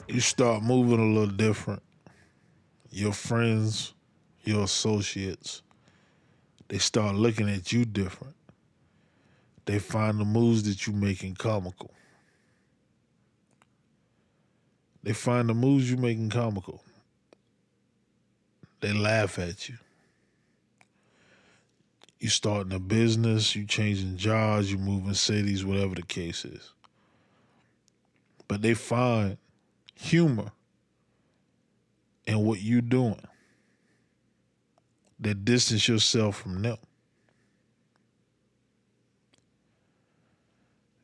You start moving a little different. Your friends, your associates, they start looking at you different. They find the moves that you making comical. They find the moves you making comical. They laugh at you. You starting a business, you changing jobs, you moving cities, whatever the case is. But they find humor in what you doing. That distance yourself from them.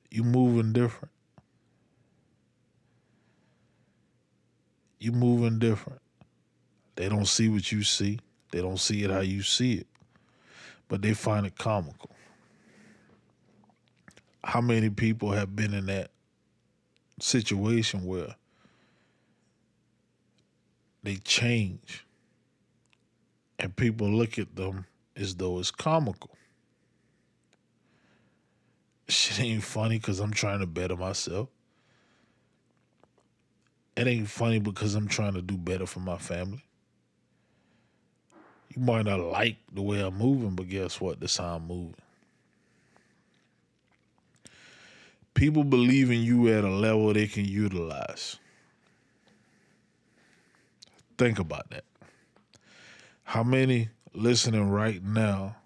You moving different. You moving different. They don't see what you see. They don't see it how you see it. But they find it comical. How many people have been in that situation where they change and people look at them as though it's comical? Shit ain't funny because I'm trying to better myself. It ain't funny because I'm trying to do better for my family. You might not like the way I'm moving, but guess what? That's how I'm moving. People believe in you at a level they can utilize. Think about that. How many listening right now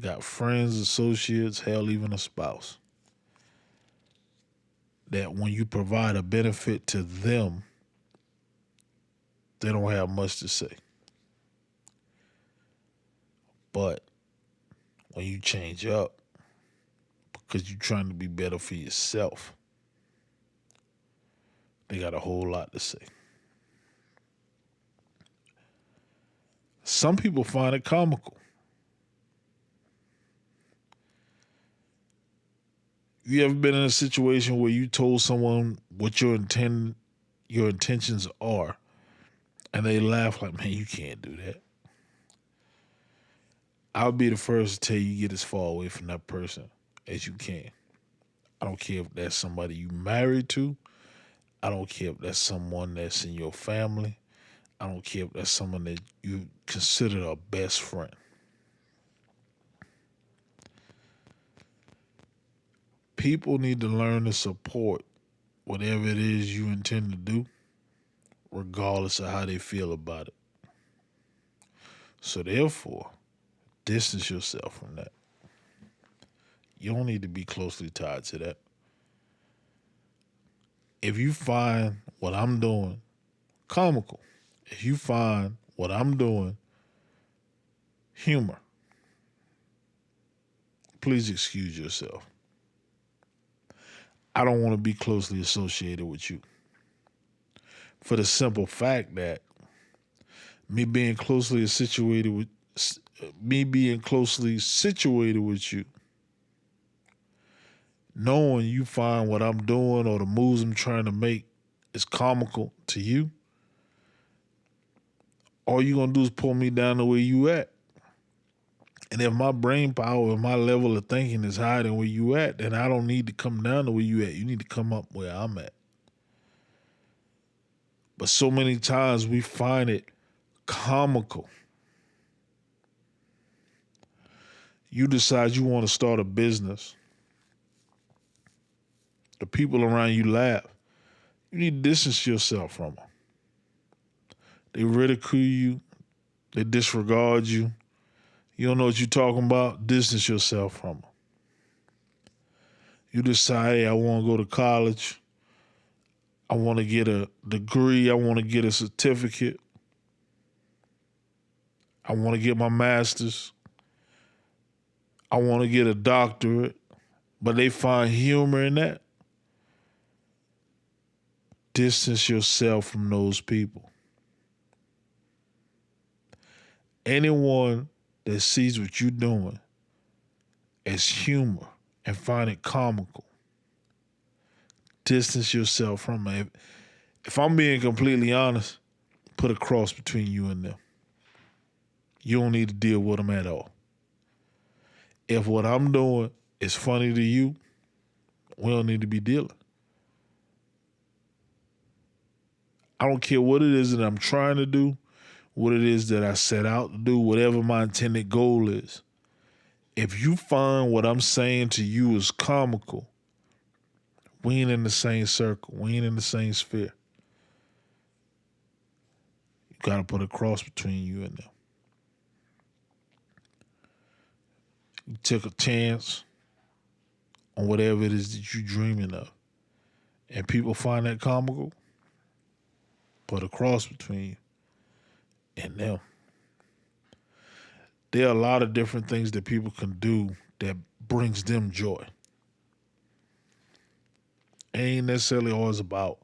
got friends, associates, hell, even a spouse, that when you provide a benefit to them, they don't have much to say. But when you change up because you're trying to be better for yourself, they got a whole lot to say. Some people find it comical. You ever been in a situation where you told someone what your intentions are, and they laugh like, man, you can't do that? I'll be the first to tell you get as far away from that person as you can. I don't care if that's somebody you married to. I don't care if that's someone that's in your family. I don't care if that's someone that you consider a best friend. People need to learn to support whatever it is you intend to do, regardless of how they feel about it. So therefore, distance yourself from that. You don't need to be closely tied to that. If you find what I'm doing comical, if you find what I'm doing humor, please excuse yourself. I don't want to be closely associated with you. For the simple fact that me being closely situated with you, knowing you find what I'm doing or the moves I'm trying to make is comical to you, all you gonna do is pull me down the way you at. And if my brain power and my level of thinking is higher than where you at, then I don't need to come down to where you at. You need to come up where I'm at. But so many times we find it comical. You decide you want to start a business. The people around you laugh. You need to distance yourself from them. They ridicule you. They disregard you. You don't know what you're talking about. Distance yourself from them. You decide, hey, I want to go to college. I want to get a degree. I want to get a certificate. I want to get my master's. I want to get a doctorate. But they find humor in that. Distance yourself from those people. Anyone that sees what you're doing as humor and find it comical, distance yourself from it. If I'm being completely honest, put a cross between you and them. You don't need to deal with them at all. If what I'm doing is funny to you, we don't need to be dealing. I don't care what it is that I'm trying to do, what it is that I set out to do, whatever my intended goal is. If you find what I'm saying to you is comical, we ain't in the same circle. We ain't in the same sphere. You got to put a cross between you and them. You took a chance on whatever it is that you're dreaming of. And people find that comical, put a cross between you and them. There are a lot of different things that people can do that brings them joy. It ain't necessarily always about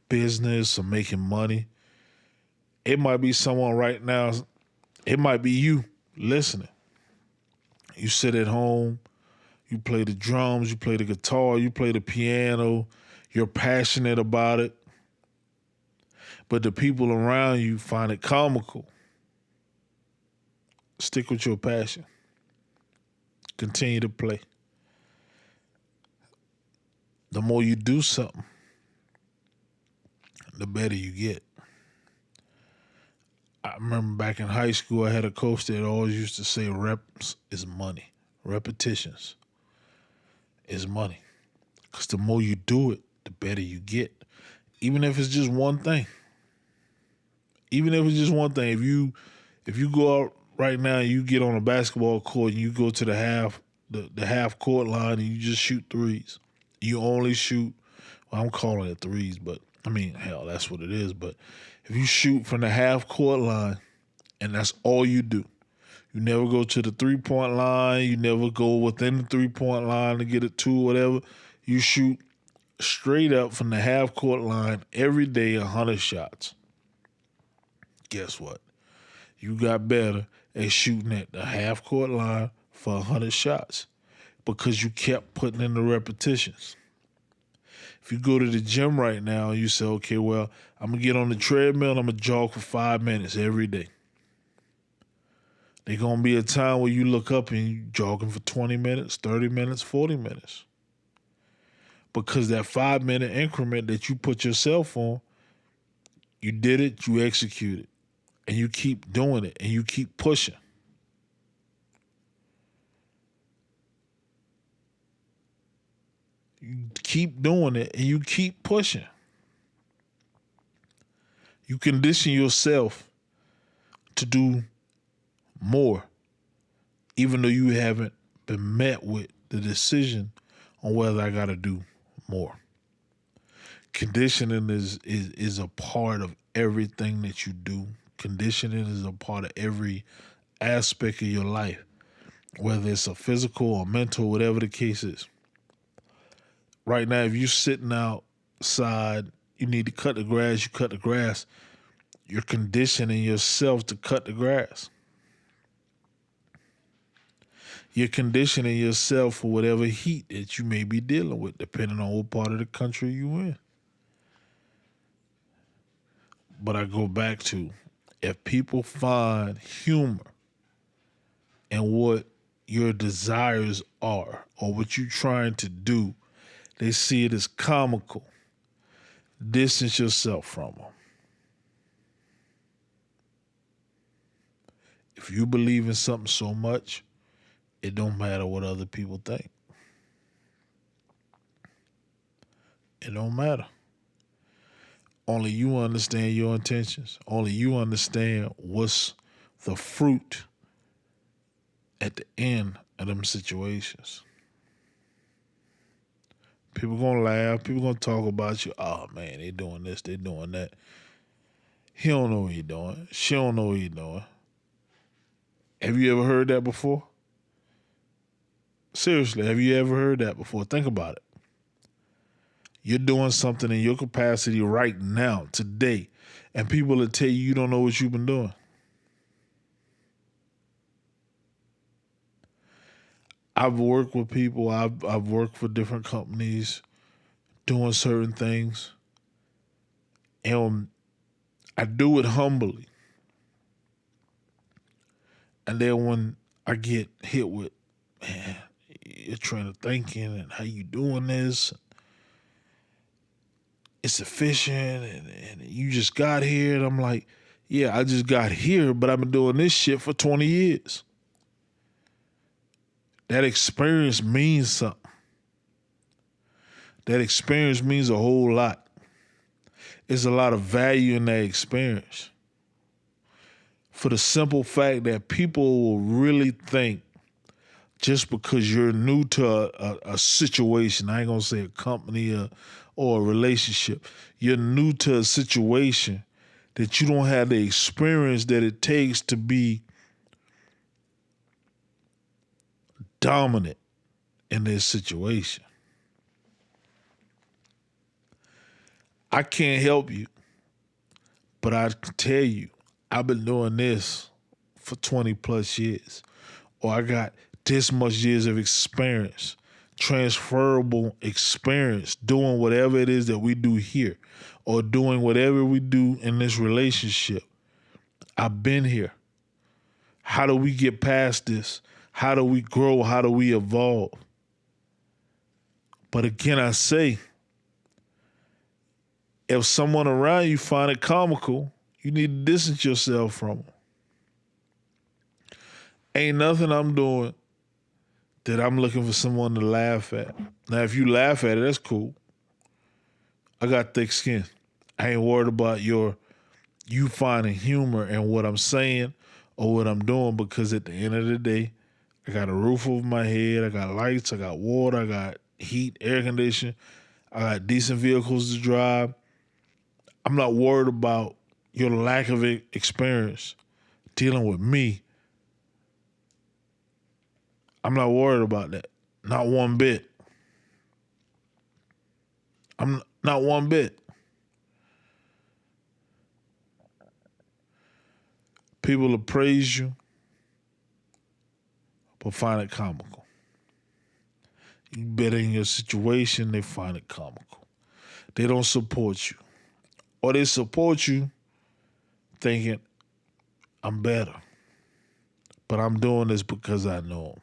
business or making money. It might be someone right now, it might be you listening. You sit at home, you play the drums, you play the guitar, you play the piano, you're passionate about it, but the people around you find it comical. Stick with your passion. Continue to play. The more you do something, the better you get. I remember back in high school, I had a coach that always used to say reps is money. Repetitions is money. Because the more you do it, the better you get. Even if it's just one thing. Even if it's just one thing. If you go out right now and you get on a basketball court and you go to the half court line and you just shoot threes. You only shoot, well, I'm calling it threes, but I mean, hell, that's what it is. But if you shoot from the half court line and that's all you do, you never go to the 3-point line, you never go within the 3-point line to get it to whatever. You shoot straight up from the half court line every day, 100 shots. Guess what? You got better at shooting at the half court line for 100 shots because you kept putting in the repetitions. If you go to the gym right now and you say, okay, well, I'm going to get on the treadmill and I'm going to jog for 5 minutes every day. There's going to be a time where you look up and you're jogging for 20 minutes, 30 minutes, 40 minutes. Because that 5-minute increment that you put yourself on, you did it, you executed, and you keep doing it, and you keep pushing. You keep doing it, and you keep pushing. You condition yourself to do more, even though you haven't been met with the decision on whether I got to do more. Conditioning is a part of everything that you do. Conditioning is a part of every aspect of your life, whether it's a physical or mental, whatever the case is. Right now, if you're sitting outside, you need to cut the grass, you cut the grass. You're conditioning yourself to cut the grass. You're conditioning yourself for whatever heat that you may be dealing with, depending on what part of the country you're in. But I go back to, if people find humor in what your desires are or what you're trying to do, they see it as comical, distance yourself from them. If you believe in something so much, it don't matter what other people think. It don't matter. Only you understand your intentions. Only you understand what's the fruit at the end of them situations. People gonna laugh. People gonna talk about you. Oh man, they doing this, they doing that. He don't know what he doing. She don't know what he doing. Have you ever heard that before? Seriously, have you ever heard that before? Think about it. You're doing something in your capacity right now, today, and people will tell you don't know what you've been doing. I've worked with people. I've worked for different companies doing certain things, and I do it humbly. And then when I get hit with, man, your train of thinking and how you doing this, it's efficient, and you just got here, and I'm like, yeah, I just got here, but I've been doing this shit for 20 years. That experience means something. That experience means a whole lot. There's a lot of value in that experience. For the simple fact that people will really think just because you're new to a situation, I ain't gonna say a company or a relationship, you're new to a situation, that you don't have the experience that it takes to be dominant in this situation. I can't help you, but I can tell you, I've been doing this for 20 plus years, or I got this much years of experience, transferable experience doing whatever it is that we do here, or doing whatever we do in this relationship. I've been here. How do we get past this? How do we grow? How do we evolve? But again, I say, if someone around you find it comical, you need to distance yourself from them. Ain't nothing I'm doing that I'm looking for someone to laugh at. Now, if you laugh at it, that's cool. I got thick skin. I ain't worried about you finding humor in what I'm saying or what I'm doing, because at the end of the day, I got a roof over my head, I got lights, I got water, I got heat, air conditioning, I got decent vehicles to drive. I'm not worried about your lack of experience dealing with me. I'm not worried about that. Not one bit. I'm not one bit. People will praise you, but find it comical. You better in your situation, they find it comical. They don't support you. Or they support you thinking, I'm better. But I'm doing this because I know them.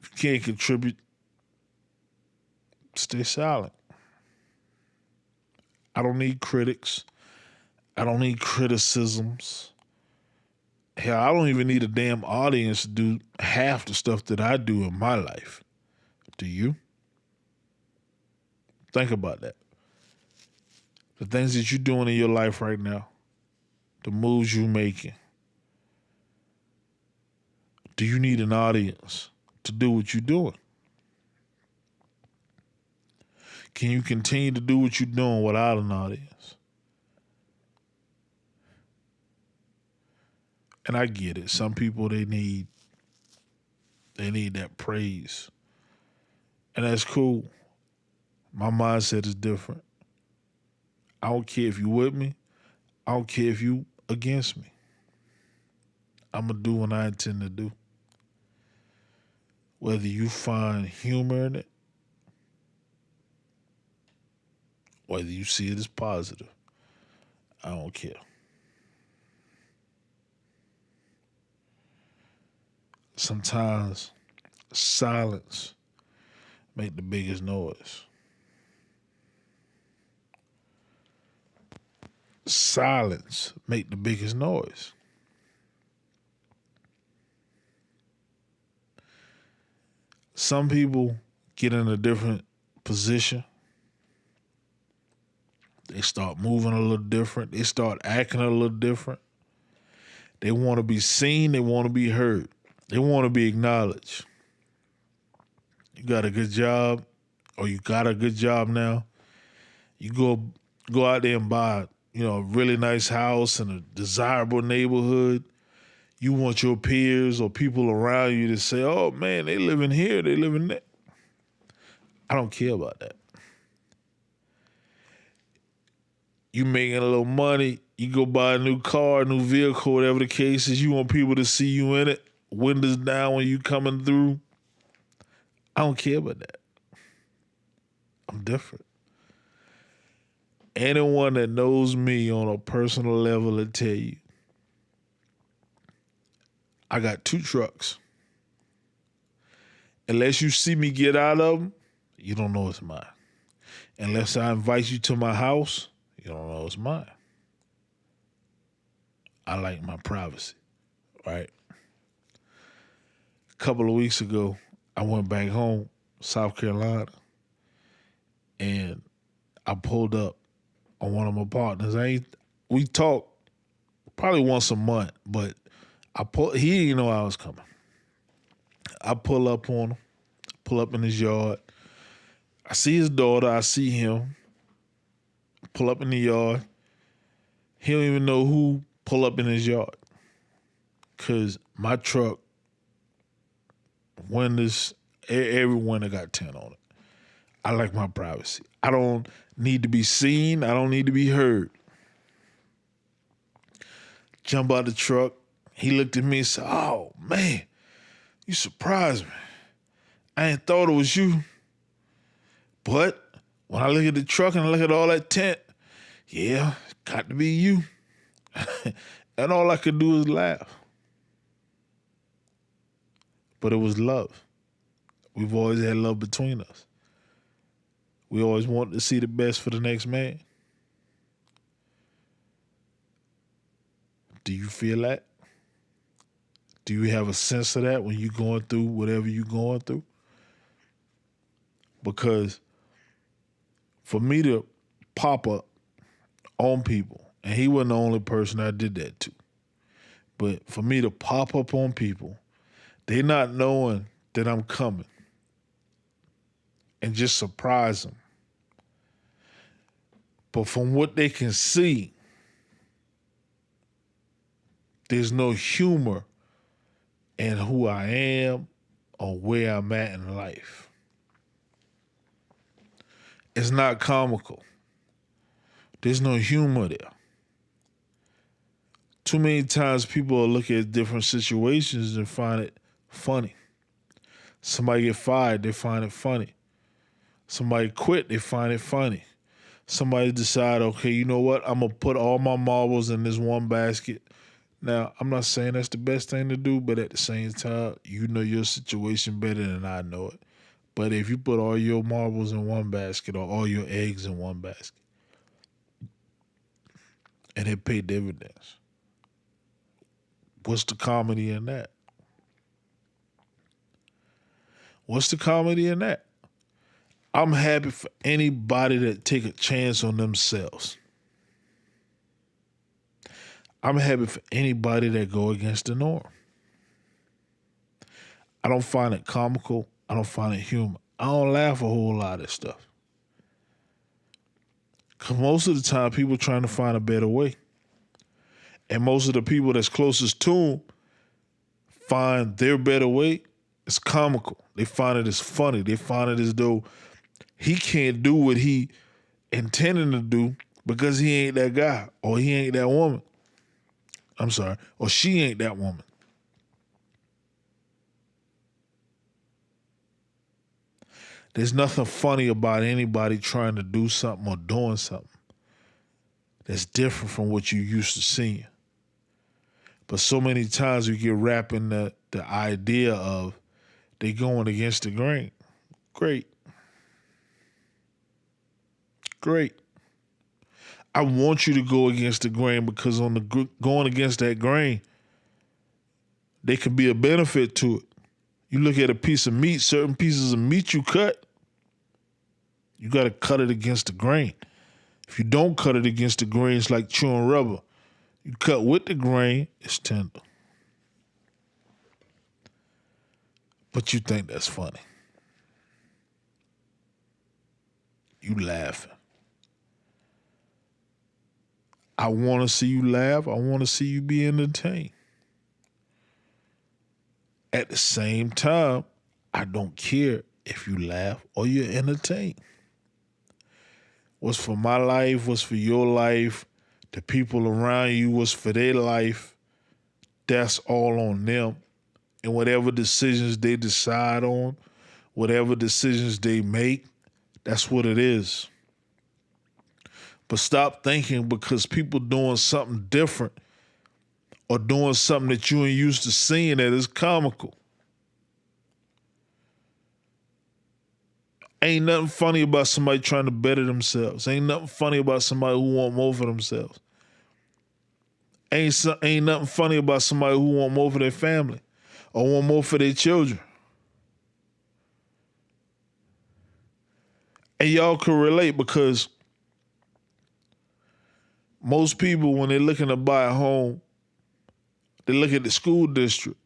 If you can't contribute, stay silent. I don't need critics. I don't need criticisms. Hell, I don't even need a damn audience to do half the stuff that I do in my life. Do you? Think about that. The things that you're doing in your life right now, the moves you're making. Do you need an audience to do what you're doing? Can you continue to do what you're doing without an audience? And I get it. Some people, they need that praise. And that's cool. My mindset is different. I don't care if you with me. I don't care if you against me. I'm going to do what I intend to do. Whether you find humor in it, whether you see it as positive, I don't care. Sometimes silence make the biggest noise. Silence make the biggest noise. Some people get in a different position. They start moving a little different. They start acting a little different. They want to be seen. They want to be heard. They want to be acknowledged. You got a good job, or you got a good job now. You go out there and buy, a really nice house in a desirable neighborhood. You want your peers or people around you to say, "Oh man, they living here, they living there." I don't care about that. You making a little money, you go buy a new car, a new vehicle, whatever the case is, you want people to see you in it, windows down when you coming through. I don't care about that. I'm different. Anyone that knows me on a personal level will tell you, I got 2 trucks. Unless you see me get out of them, you don't know it's mine. Unless I invite you to my house, you don't know it's mine. I like my privacy, right? A couple of weeks ago, I went back home, South Carolina, and I pulled up on one of my partners. We talk probably once a month, but he didn't know I was coming. I pull up on him, pull up in his yard. I see his daughter, I see him, pull up in the yard. He don't even know who pull up in his yard. Cause my truck, windows, every window got tint on it. I like my privacy. I don't need to be seen. I don't need to be heard. Jump out the truck. He looked at me and said, "Oh, man, you surprised me. I ain't thought it was you. But when I look at the truck and I look at all that tint, yeah, it's got to be you." And all I could do is laugh. But it was love. We've always had love between us. We always wanted to see the best for the next man. Do you feel that? Do you have a sense of that when you're going through whatever you're going through? Because for me to pop up on people, and he wasn't the only person I did that to, but for me to pop up on people, they not knowing that I'm coming, and just surprise them. But from what they can see, there's no humor in who I am or where I'm at in life. It's not comical. There's no humor there. Too many times people will look at different situations and find it funny. Somebody get fired, they find it funny. Somebody quit, they find it funny. Somebody decide, okay, you know what? I'm going to put all my marbles in this one basket. Now, I'm not saying that's the best thing to do, but at the same time, you know your situation better than I know it. But if you put all your marbles in one basket or all your eggs in one basket, and it pay dividends, what's the comedy in that? What's the comedy in that? I'm happy for anybody that take a chance on themselves. I'm happy for anybody that go against the norm. I don't find it comical. I don't find it humor. I don't laugh a whole lot of stuff. Because most of the time, people trying to find a better way. And most of the people that's closest to them find their better way. It's comical. They find it as funny. They find it as though he can't do what he intending to do because he ain't that guy or he ain't that woman. I'm sorry. Or she ain't that woman. There's nothing funny about anybody trying to do something or doing something that's different from what you used to seeing. But so many times we get wrapped in the idea of they going against the grain. Great. Great. I want you to go against the grain because on the going against that grain, there can be a benefit to it. You look at a piece of meat, certain pieces of meat you cut, you got to cut it against the grain. If you don't cut it against the grain, it's like chewing rubber. You cut with the grain, it's tender. But you think that's funny. You laughing. I want to see you laugh. I want to see you be entertained. At the same time, I don't care if you laugh or you're entertained. What's for my life, what's for your life, the people around you, what's for their life, that's all on them. And whatever decisions they decide on, whatever decisions they make, that's what it is. But stop thinking because people doing something different or doing something that you ain't used to seeing that is comical. Ain't nothing funny about somebody trying to better themselves. Ain't nothing funny about somebody who want more for themselves. Ain't nothing funny about somebody who want more for their family or want more for their children. And y'all can relate because most people, when they're looking to buy a home, they look at the school district.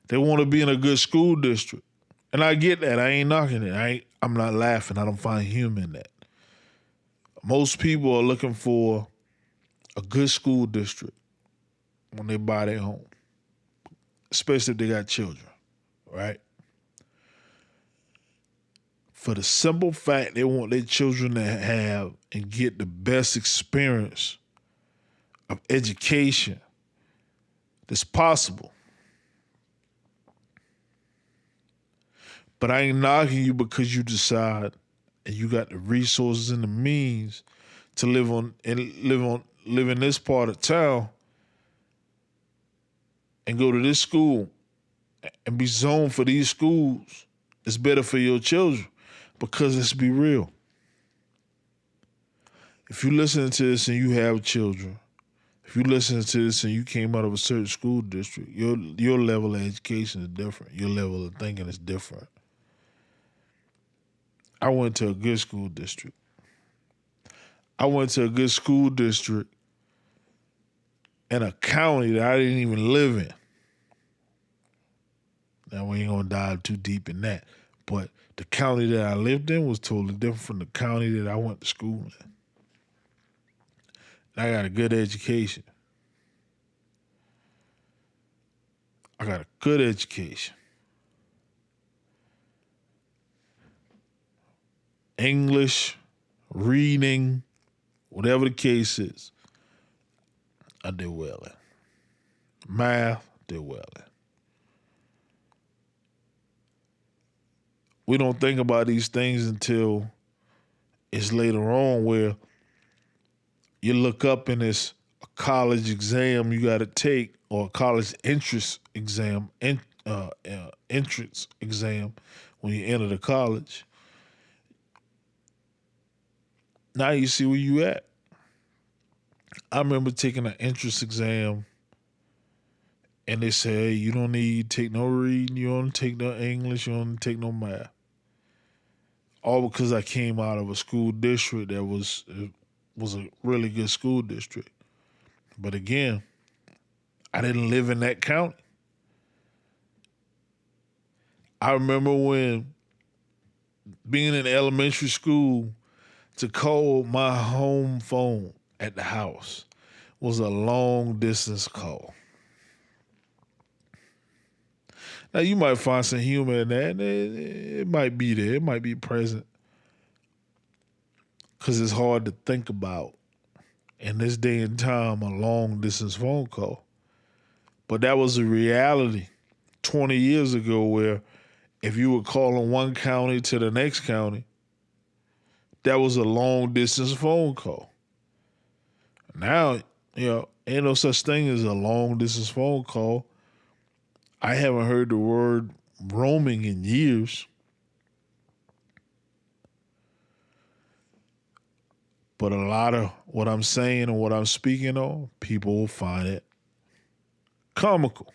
They want to be in a good school district. And I get that. I ain't knocking it. I'm not laughing. I don't find humor in that. Most people are looking for a good school district when they buy their home, especially if they got children, right? For the simple fact they want their children to have and get the best experience of education that's possible. But I ain't knocking you because you decide and you got the resources and the means to live in this part of town and go to this school and be zoned for these schools. It's better for your children because let's be real. If you listen to this and you have children, if you listen to this and you came out of a certain school district, your level of education is different. Your level of thinking is different. I went to a good school district. I went to a good school district in a county that I didn't even live in. Now, we ain't gonna dive too deep in that. But the county that I lived in was totally different from the county that I went to school in. And I got a good education. I got a good education. English, reading, whatever the case is, I did well in. Math, did well in. We don't think about these things until it's later on where you look up and it's a college exam you got to take or a college entrance exam, entrance exam when you enter the college. Now you see where you at. I remember taking an entrance exam and they say, hey, you don't need to take no reading, you don't take no English, you don't take no math. All because I came out of a school district that was a really good school district. But again, I didn't live in that county. I remember when being in elementary school to call my home phone at the house was a long distance call. Now you might find some humor in that. It might be there. It might be present. Because it's hard to think about in this day and time a long distance phone call. But that was a reality 20 years ago where if you were calling one county to the next county, that was a long distance phone call. Now, ain't no such thing as a long distance phone call. I haven't heard the word roaming in years. But a lot of what I'm saying and what I'm speaking on, people will find it comical.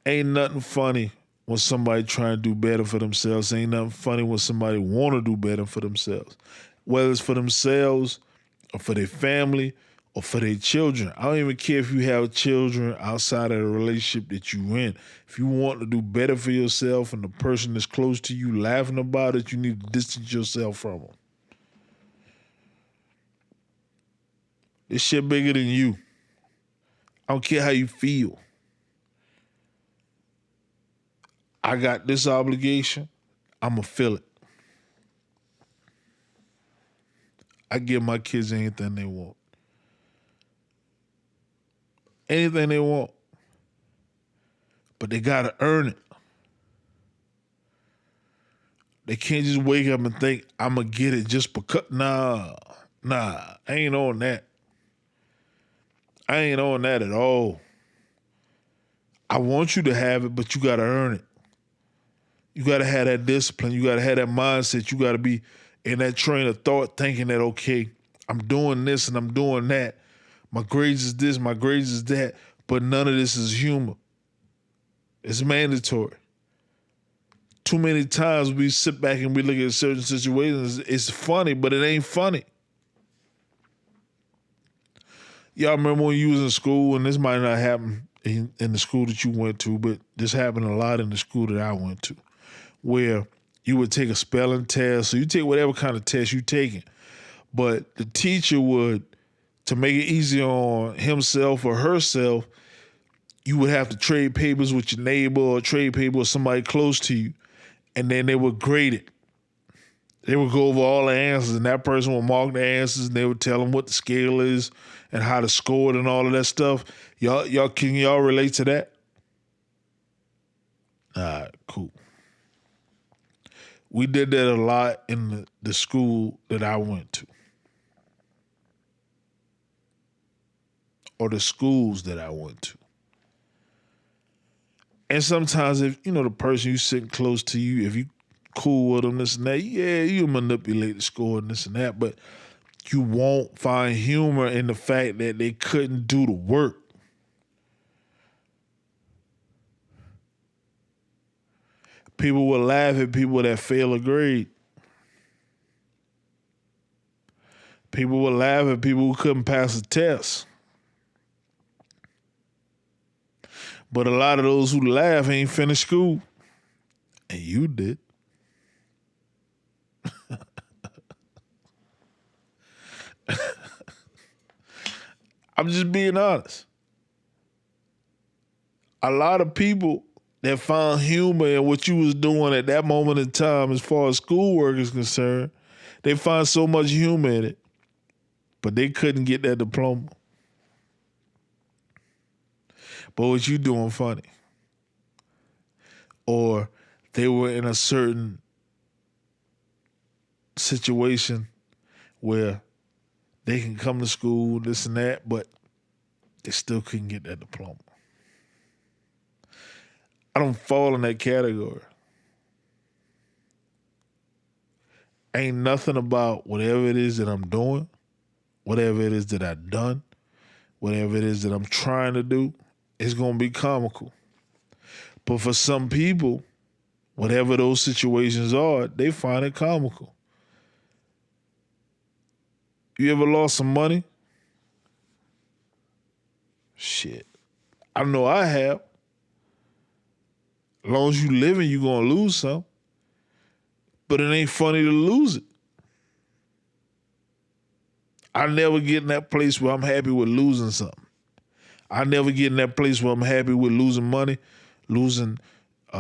Ain't nothing funny when somebody trying to do better for themselves. Ain't nothing funny when somebody want to do better for themselves. Whether it's for themselves or for their family or for their children. I don't even care if you have children outside of the relationship that you in. If you want to do better for yourself and the person that's close to you laughing about it, you need to distance yourself from them. This shit bigger than you. I don't care how you feel. I got this obligation, I'ma fill it. I give my kids anything they want. Anything they want. But they gotta earn it. They can't just wake up and think, I'ma get it just because. Nah, I ain't on that. I ain't on that at all. I want you to have it, but you gotta earn it. You gotta have that discipline. You gotta have that mindset. You gotta be in that train of thought thinking that, okay, I'm doing this and I'm doing that. My grades is this, my grades is that, but none of this is humor. It's mandatory. Too many times we sit back and we look at certain situations, it's funny, but it ain't funny. Y'all remember when you was in school, and this might not happen in the school that you went to, but this happened a lot in the school that I went to, where you would take a spelling test, so you take whatever kind of test you taking, but the teacher would, to make it easier on himself or herself, you would have to trade papers with your neighbor or trade papers with somebody close to you, and then they would grade it. They would go over all the answers, and that person would mark the answers, and they would tell them what the scale is and how to score it and all of that stuff. Can y'all relate to that? All right, cool. We did that a lot in the school that I went to, or the schools that I went to. And sometimes if, the person you sitting close to you, if you cool with them, this and that, yeah, you manipulate the score and this and that, but you won't find humor in the fact that they couldn't do the work. People will laugh at people that fail a grade. People will laugh at people who couldn't pass a test. But a lot of those who laugh ain't finished school. And you did. I'm just being honest. A lot of people that found humor in what you was doing at that moment in time as far as schoolwork is concerned, they find so much humor in it, but they couldn't get that diploma. But what you doing funny. Or they were in a certain situation where they can come to school, this and that, but they still couldn't get that diploma. I don't fall in that category. Ain't nothing about whatever it is that I'm doing, whatever it is that I've done, whatever it is that I'm trying to do, it's going to be comical. But for some people, whatever those situations are, they find it comical. You ever lost some money? Shit. I know I have. As long as you living, you going to lose some. But it ain't funny to lose it. I never get in that place where I'm happy with losing something. I never get in that place where I'm happy with losing money, losing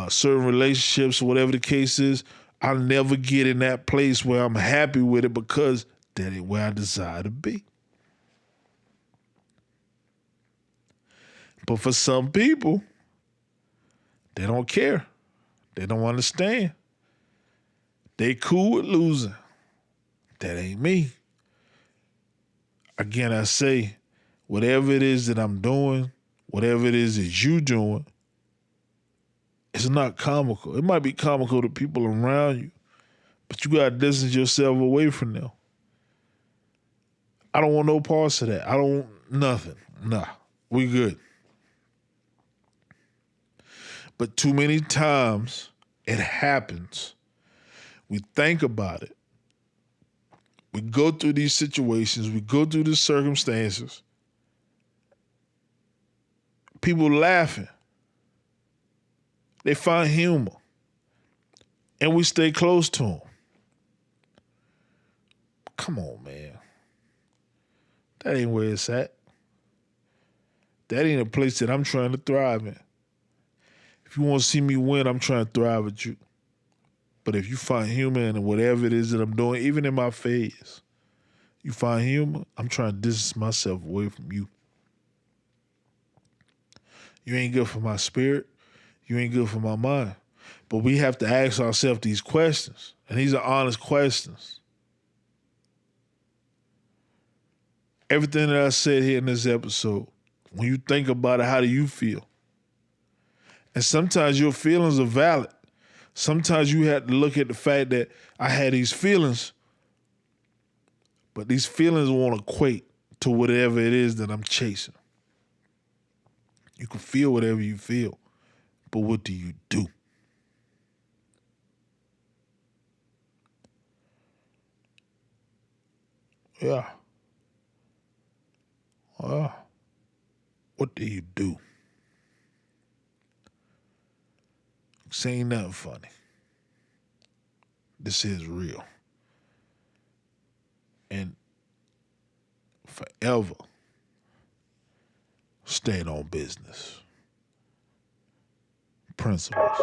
certain relationships, or whatever the case is. I never get in that place where I'm happy with it because that ain't where I desire to be. But for some people, they don't care. They don't understand. They cool with losing. That ain't me. Again, I say, whatever it is that I'm doing, whatever it is that you doing, it's not comical. It might be comical to people around you, but you got to distance yourself away from them. I don't want no parts of that. I don't want nothing. Nah, we good. But too many times it happens. We think about it. We go through these situations. We go through these circumstances. People laughing. They find humor. And we stay close to them. Come on, man. That ain't where it's at. That ain't a place that I'm trying to thrive in. If you want to see me win, I'm trying to thrive at you. But if you find humor in whatever it is that I'm doing, even in my phase, you find humor, I'm trying to distance myself away from you. You ain't good for my spirit. You ain't good for my mind. But we have to ask ourselves these questions. And these are honest questions. Everything that I said here in this episode, when you think about it, how do you feel? And sometimes your feelings are valid. Sometimes you have to look at the fact that I had these feelings, but these feelings won't equate to whatever it is that I'm chasing. You can feel whatever you feel, but what do you do? Yeah. What do you do? This ain't nothing funny. This is real. And forever, stand on business. Principles.